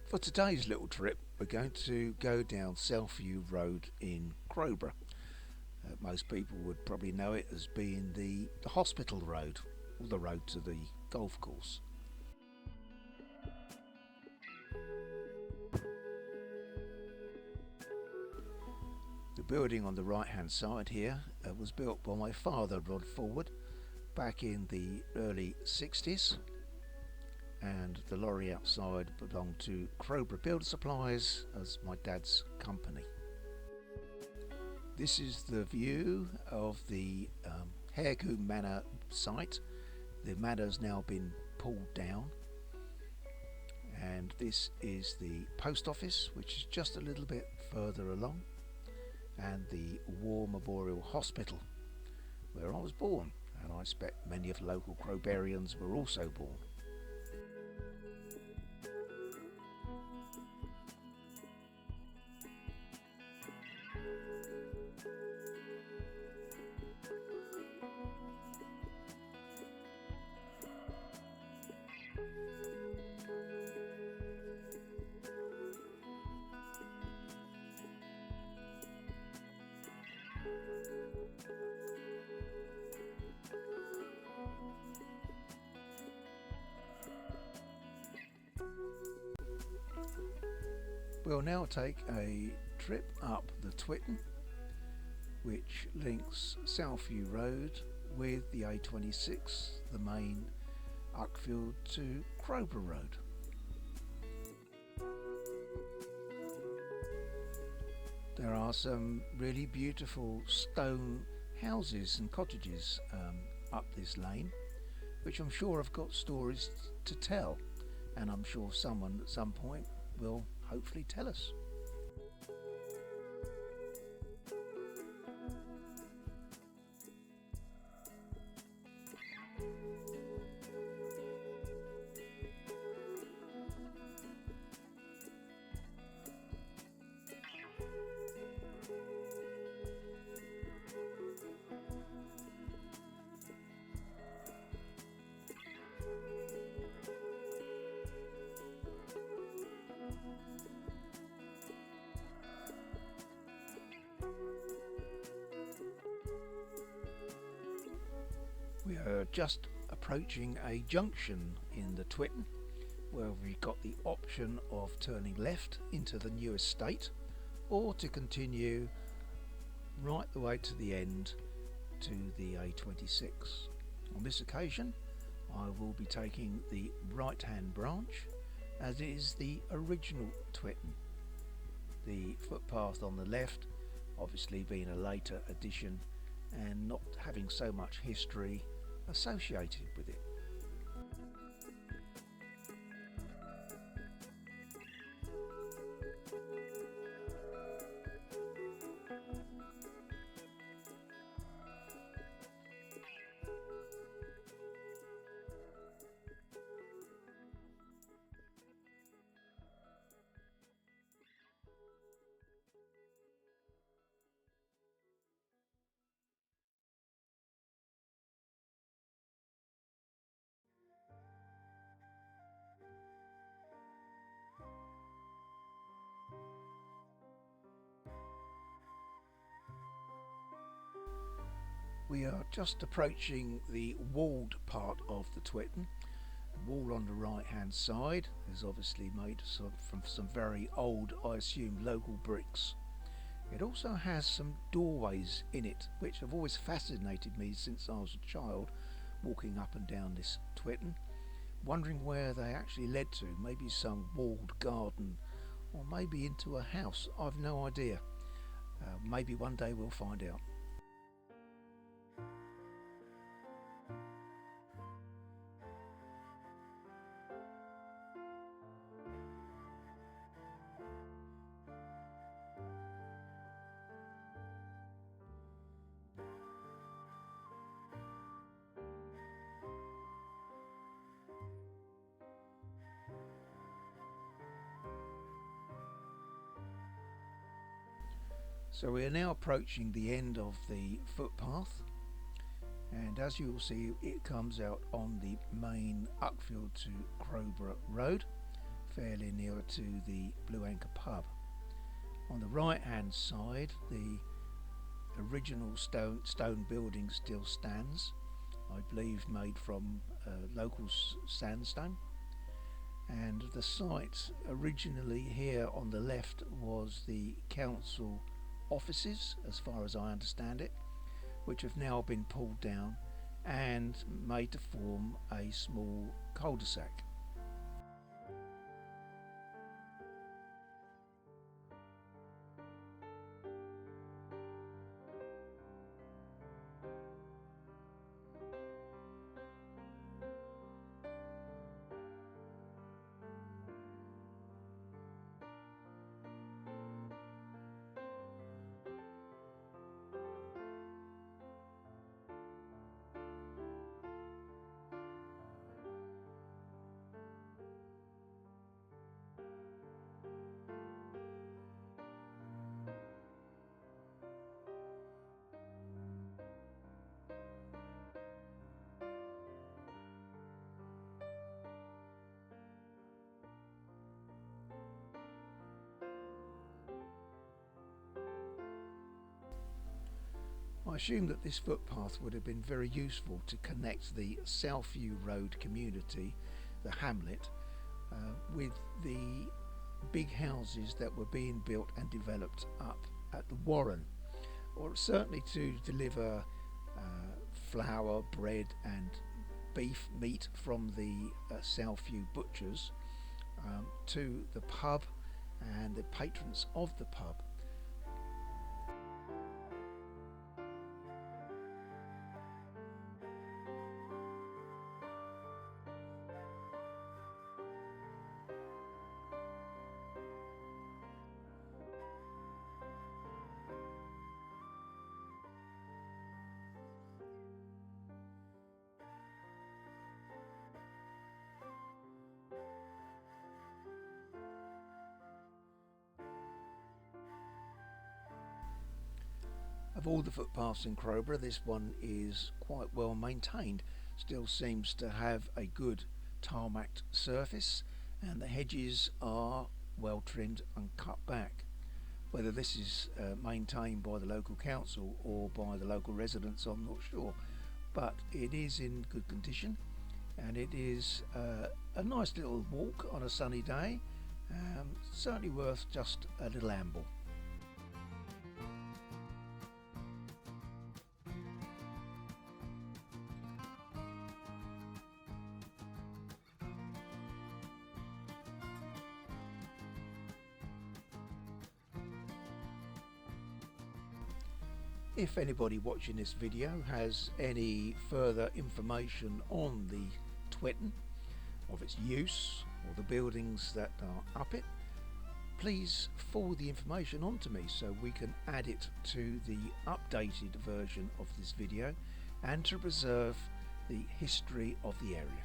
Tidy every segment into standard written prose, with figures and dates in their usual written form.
For today's little trip, we're going to go down Southview Road in Crowborough. Most people would probably know it as being the hospital road, or the road to the golf course. The building on the right hand side here was built by my father, Rod Forward, back in the early 60s, and the lorry outside belonged to Crowborough Builder Supplies as my dad's company. This is the view of the Harecoombe Manor site. The manor's now been pulled down, and this is the post office, which is just a little bit further along, and the War Memorial Hospital, where I was born, and I expect many of the local Crowbarians were also born. We'll now take a trip up the Twitten, which links Southview Road with the A26, the main Uckfield to Crowborough Road. There are some really beautiful stone houses and cottages up this lane, which I'm sure have got stories to tell, and I'm sure someone at some point will hopefully tell us. We are just approaching a junction in the Twitten, where we've got the option of turning left into the new estate, or to continue right the way to the end to the A26. On this occasion, I will be taking the right hand branch, as it is the original Twitten. The footpath on the left obviously being a later addition and not having so much history associated with it. We are just approaching the walled part of the Twitten. The wall on the right hand side is obviously made from some very old, I assume, local bricks. It also has some doorways in it, which have always fascinated me since I was a child, walking up and down this Twitten, wondering where they actually led to. Maybe some walled garden, or maybe into a house. I've no idea. Maybe one day we'll find out. So we are now approaching the end of the footpath, and as you will see, it comes out on the main Uckfield to Crowborough Road, fairly near to the Blue Anchor pub. On the right hand side, the original stone building still stands, I believe made from local sandstone, and the site originally here on the left was the council offices, as far as I understand it, which have now been pulled down and made to form a small cul-de-sac. I assume that this footpath would have been very useful to connect the Southview Road community, the hamlet, with the big houses that were being built and developed up at the Warren, or certainly to deliver flour, bread and beef meat from the Southview butchers to the pub and the patrons of the pub. Of all the footpaths in Crowborough, this one is quite well maintained. Still seems to have a good tarmacked surface, and the hedges are well trimmed and cut back. Whether this is maintained by the local council or by the local residents, I'm not sure, but it is in good condition, and it is a nice little walk on a sunny day. Certainly worth just a little amble. If anybody watching this video has any further information on the Twitten, of its use or the buildings that are up it, please forward the information on to me so we can add it to the updated version of this video and to preserve the history of the area.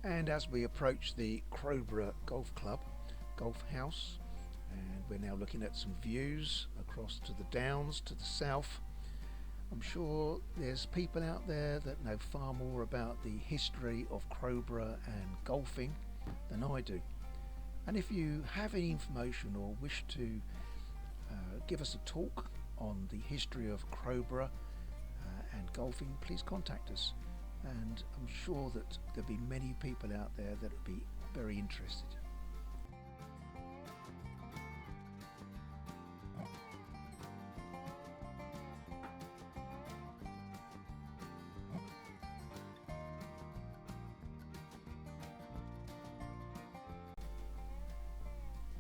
And as we approach the Crowborough Golf Club, Golf House, and we're now looking at some views across to the Downs to the south, I'm sure there's people out there that know far more about the history of Crowborough and golfing than I do. And if you have any information or wish to give us a talk on the history of Crowborough and golfing, please contact us. and I'm sure that there'll be many people out there that will be very interested.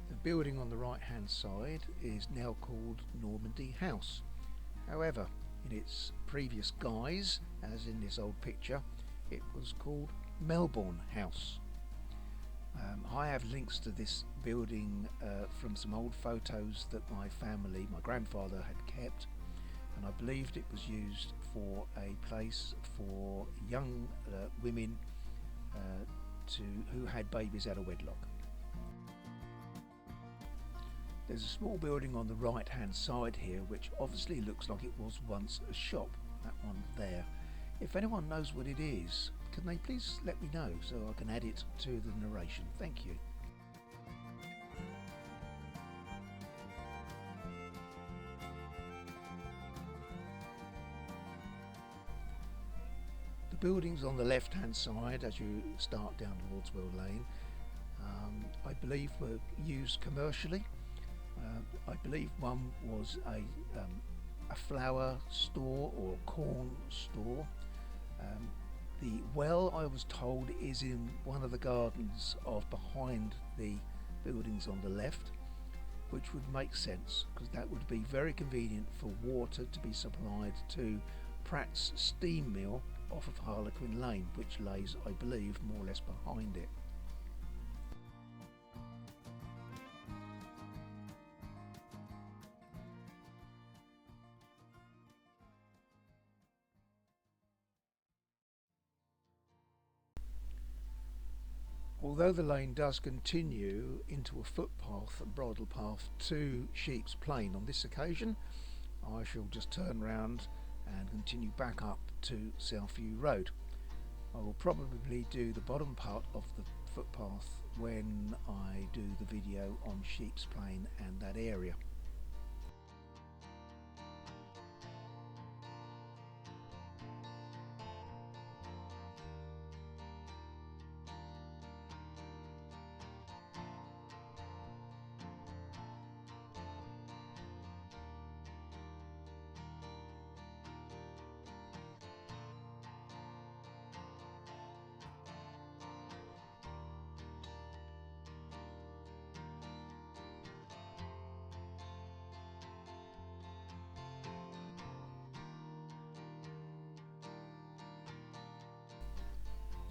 The building on the right hand side is now called Normandy House. However, in its previous guise, as in this old picture, it was called Melbourne House. I have links to this building from some old photos that my grandfather had kept, and I believed it was used for a place for young women who had babies out of wedlock. There's a small building on the right hand side here which obviously looks like it was once a shop, that one there. If anyone knows what it is, can they please let me know so I can add it to the narration? Thank you. The buildings on the left hand side as you start down Lordswell Lane I believe were used commercially. I believe one was a flour store or corn store. The well, I was told, is in one of the gardens of behind the buildings on the left, which would make sense because that would be very convenient for water to be supplied to Pratts steam mill off of Harlequin Lane, which lays, I believe, more or less behind it. Although the lane does continue into a footpath and bridle path to Sheep's Plain, on this occasion I shall just turn round and continue back up to Southview Road. I will probably do the bottom part of the footpath when I do the video on Sheep's Plain and that area.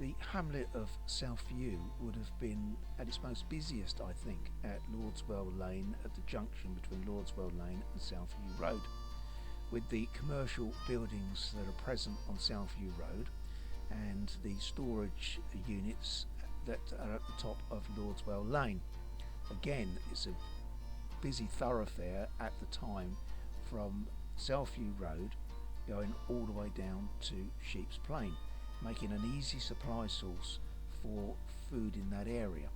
The hamlet of Southview would have been at its most busiest, I think, at Lordswell Lane, at the junction between Lordswell Lane and Southview Road, with the commercial buildings that are present on Southview Road and the storage units that are at the top of Lordswell Lane. Again, it's a busy thoroughfare at the time from Southview Road going all the way down to Sheep's Plain, making an easy supply source for food in that area.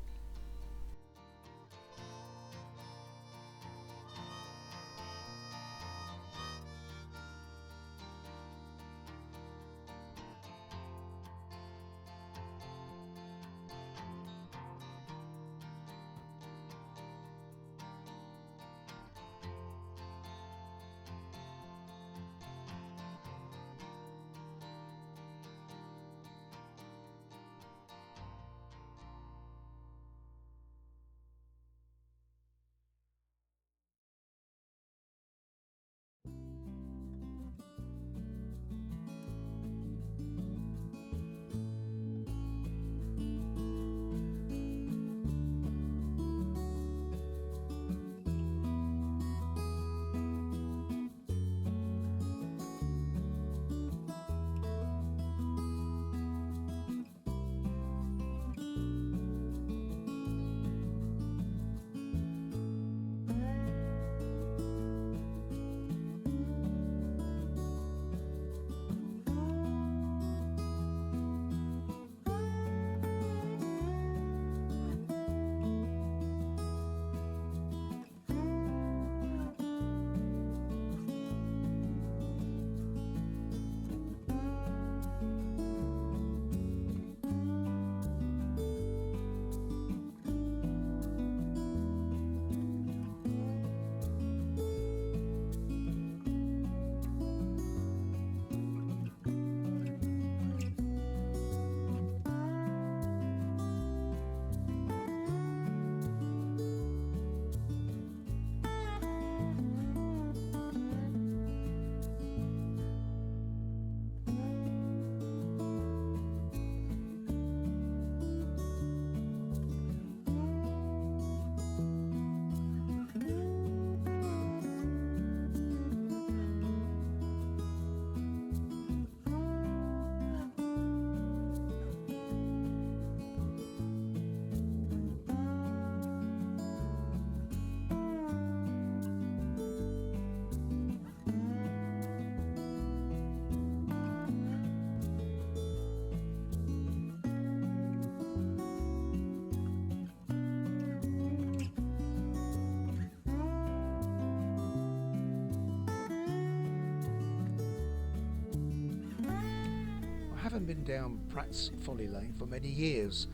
haven't been down Pratts Folly Lane for many years.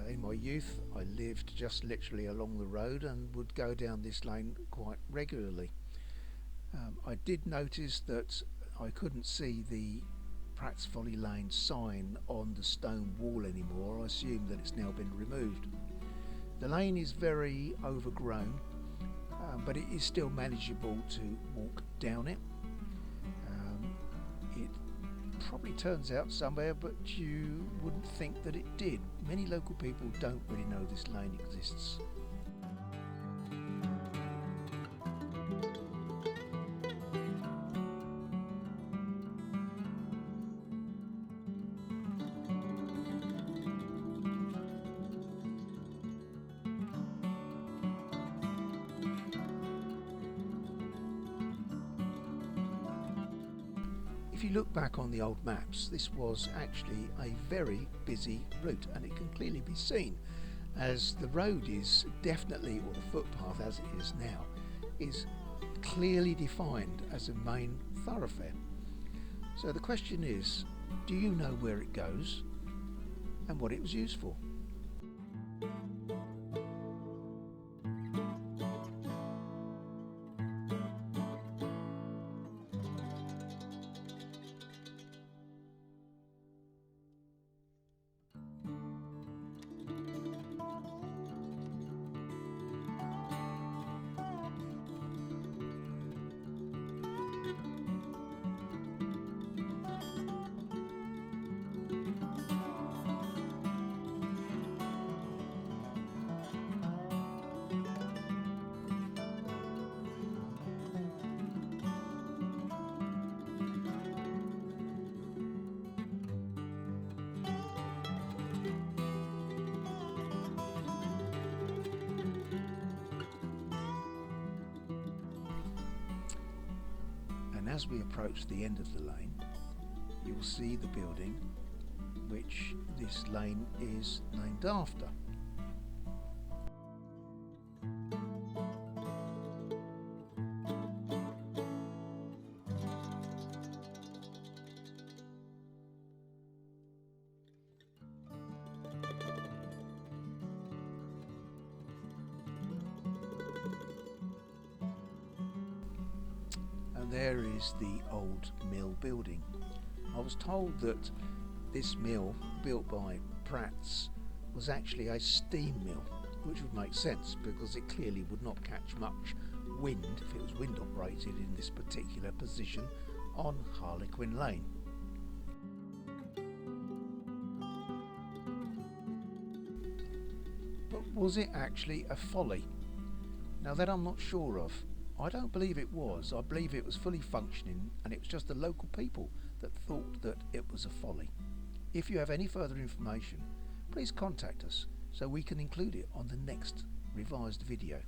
In my youth I lived just literally along the road and would go down this lane quite regularly. I did notice that I couldn't see the Pratts Folly Lane sign on the stone wall anymore. I assume that it's now been removed. The lane is very overgrown, but it is still manageable to walk down it. It probably turns out somewhere, but you wouldn't think that it did. Many local people don't really know this lane exists. If you look back on the old maps, this was actually a very busy route, and it can clearly be seen as the road is definitely, or the footpath as it is now, is clearly defined as a main thoroughfare. So the question is, do you know where it goes and what it was used for? And as we approach the end of the lane, you'll see the building which this lane is named after. And there is the old mill building. I was told that this mill, built by Pratts, was actually a steam mill, which would make sense because it clearly would not catch much wind if it was wind operated in this particular position on Harlequin Lane. But was it actually a folly? Now that I'm not sure of. I don't believe it was. I believe it was fully functioning, and it was just the local people that thought that it was a folly. If you have any further information, please contact us so we can include it on the next revised video.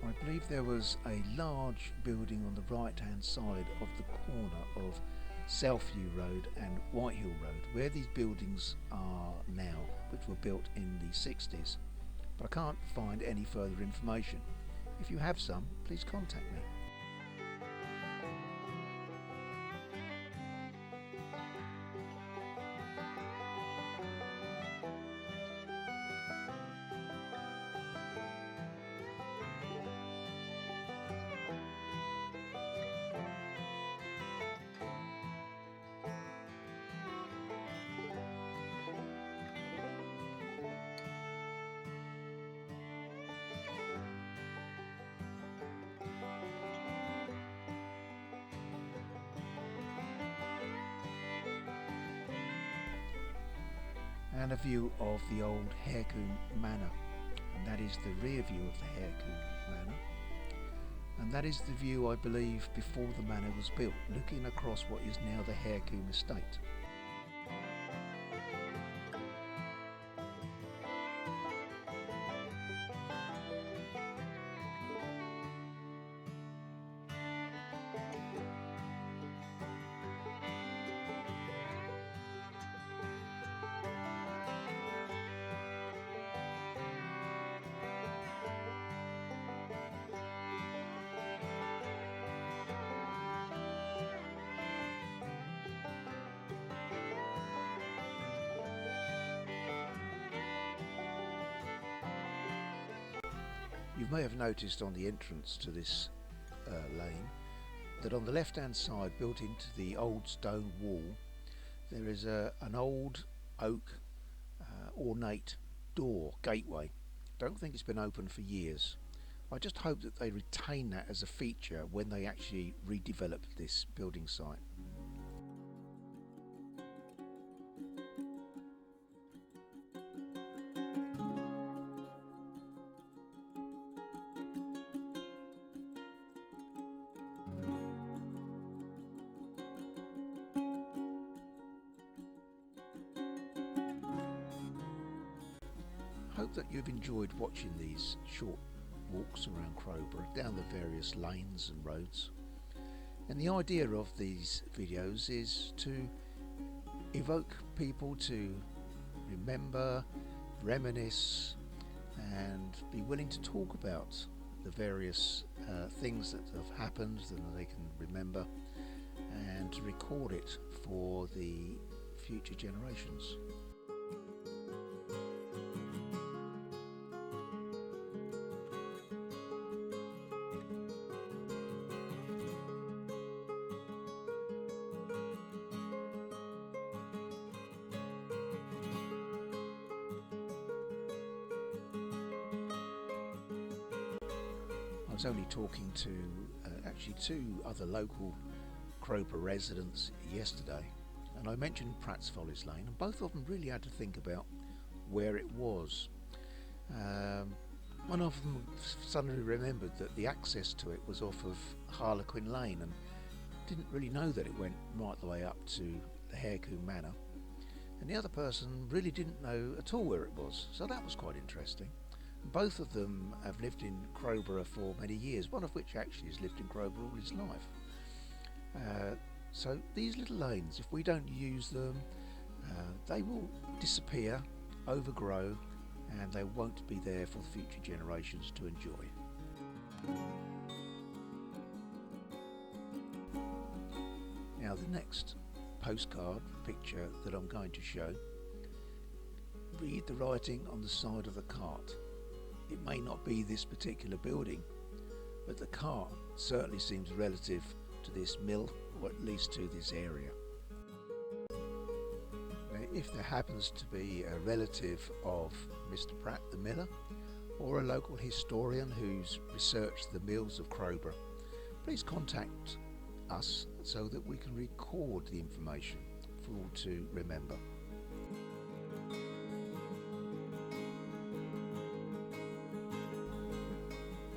I believe there was a large building on the right hand side of the corner of Southview Road and Whitehill Road, where these buildings are now, which were built in the 60s. But I can't find any further information. If you have some, please contact me. And a view of the old Harecoombe Manor, and that is the rear view of the Harecoom Manor, and that is the view, I believe, before the manor was built, looking across what is now the Harecoom estate. You may have noticed on the entrance to this lane that on the left hand side, built into the old stone wall, there is an old oak ornate door, gateway. Don't think it's been open for years. I just hope that they retain that as a feature when they actually redevelop this building site. Hope that you've enjoyed watching these short walks around Crowborough, down the various lanes and roads. And the idea of these videos is to evoke people to remember, reminisce, and be willing to talk about the various things that have happened that they can remember, and to record it for the future generations. I was only talking to actually two other local Crowborough residents yesterday, and I mentioned Pratts Folly's Lane, and both of them really had to think about where it was. One of them suddenly remembered that the access to it was off of Harlequin Lane, and didn't really know that it went right the way up to the Harecoom Manor, and the other person really didn't know at all where it was, so that was quite interesting. Both of them have lived in Crowborough for many years, one of which actually has lived in Crowborough all his life. So these little lanes, if we don't use them, they will disappear, overgrow, and they won't be there for future generations to enjoy. Now the next postcard picture that I'm going to show, read the writing on the side of the cart. It may not be this particular building, but the cart certainly seems relative to this mill, or at least to this area. Now, if there happens to be a relative of Mr. Pratt the miller, or a local historian who's researched the mills of Crowborough, please contact us so that we can record the information for all to remember.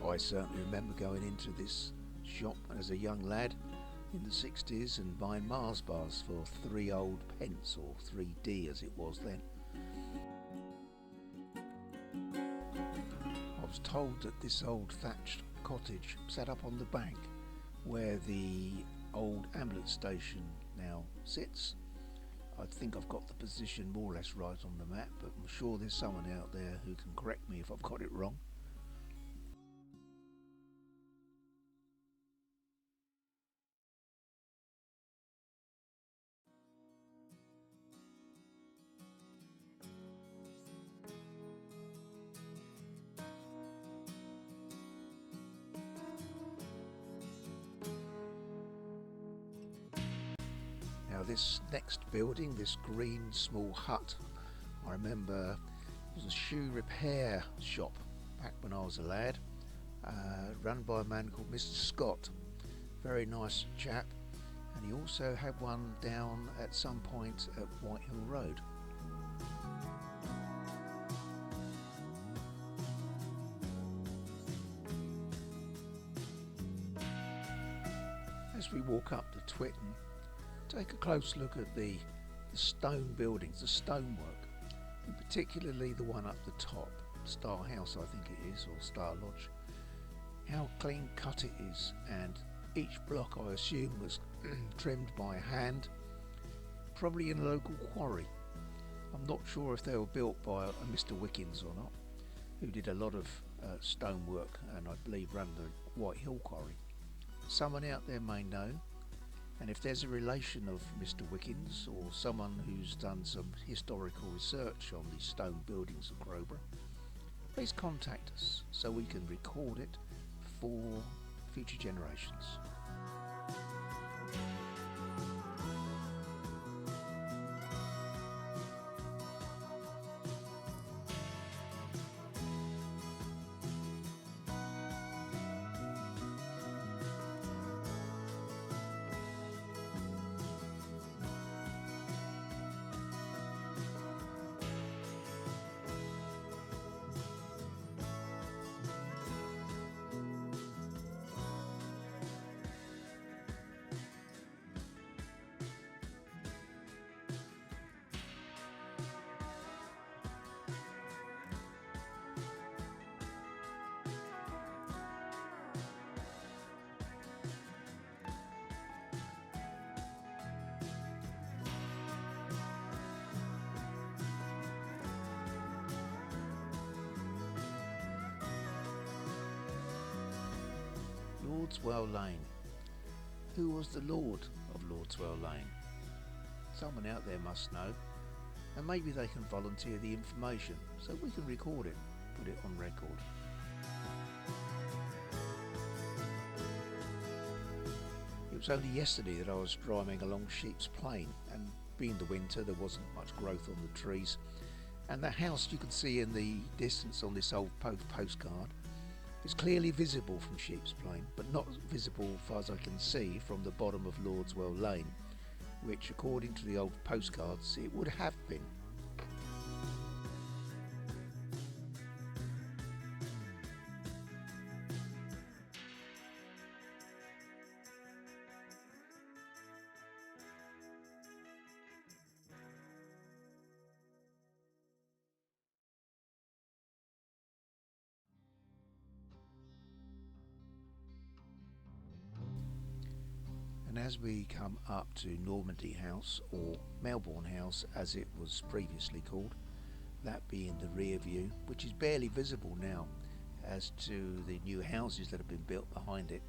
I certainly remember going into this shop as a young lad in the 60s and buying Mars bars for 3 old pence, or 3D as it was then. I was told that this old thatched cottage sat up on the bank where the old ambulance station now sits. I think I've got the position more or less right on the map, but I'm sure there's someone out there who can correct me if I've got it wrong. Now this next building, this green small hut, I remember was a shoe repair shop back when I was a lad, run by a man called Mr. Scott. Very nice chap, and he also had one down at some point at Whitehill Road. as we walk up to Twitten, take a close look at the stone buildings, the stonework, and particularly the one up the top, Star House I think it is, or Star Lodge. How clean cut it is, and each block I assume was trimmed by hand, probably in a local quarry. I'm not sure if they were built by a Mr. Wickens or not, who did a lot of stonework and I believe ran the White Hill Quarry. Someone out there may know, and if there's a relation of Mr. Wickens or someone who's done some historical research on the stone buildings of Crowborough, please contact us so we can record it for future generations. Lordswell Lane. Who was the Lord of Lordswell Lane? Someone out there must know, and maybe they can volunteer the information so we can record it, put it on record. It was only yesterday that I was driving along Sheep's Plain, and being the winter there wasn't much growth on the trees, and the house you can see in the distance on this old postcard is clearly visible from Sheep's Plain, but not visible as far as I can see from the bottom of Lordswell Lane, which according to the old postcards it would have been. And as we come up to Normandy House, or Melbourne House as it was previously called, that being the rear view, which is barely visible now as to the new houses that have been built behind it.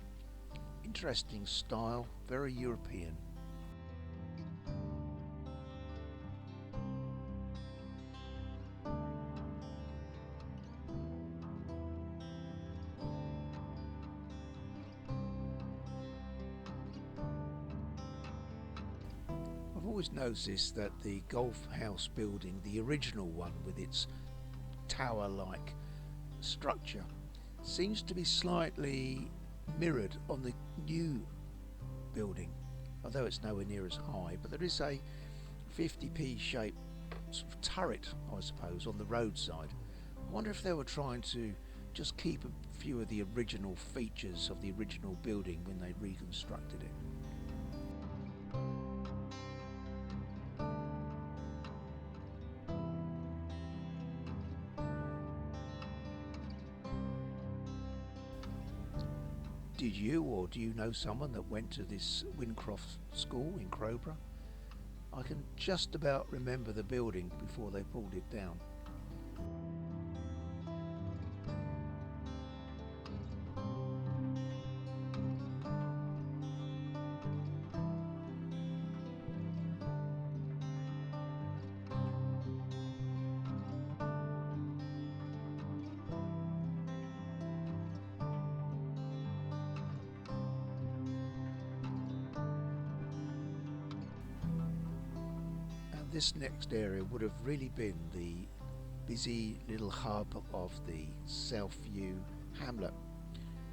Interesting style, very European. I've always noticed that the Golf House building, the original one with its tower-like structure, seems to be slightly mirrored on the new building, although it's nowhere near as high, but there is a 50p shaped sort of turret, I suppose, on the roadside. I wonder if they were trying to just keep a few of the original features of the original building when they reconstructed it. Did you, or do you know someone that went to this Wincroft school in Crowborough? I can just about remember the building before they pulled it down. This next area would have really been the busy little hub of the Southview hamlet,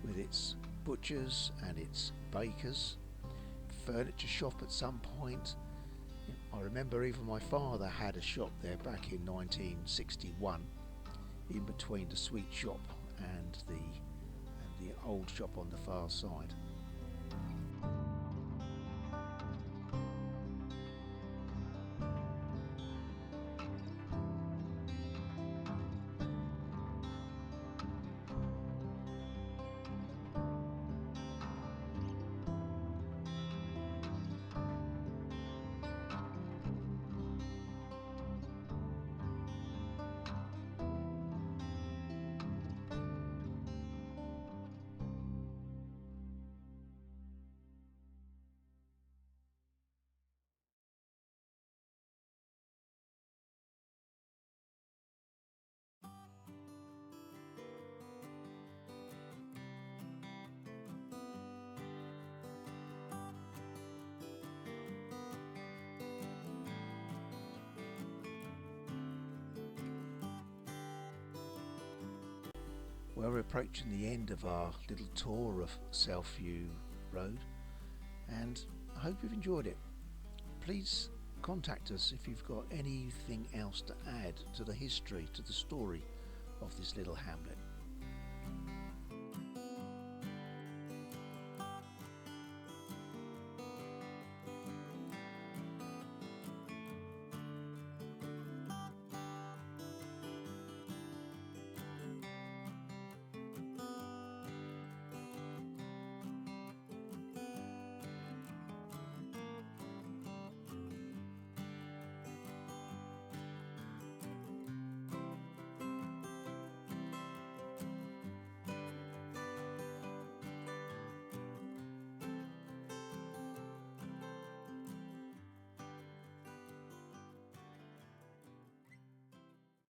with its butchers and its bakers, furniture shop at some point. I remember even my father had a shop there back in 1961, in between the sweet shop and the old shop on the far side. Well, we're approaching the end of our little tour of Southview Road, and I hope you've enjoyed it. Please contact us if you've got anything else to add to the history, to the story of this little hamlet.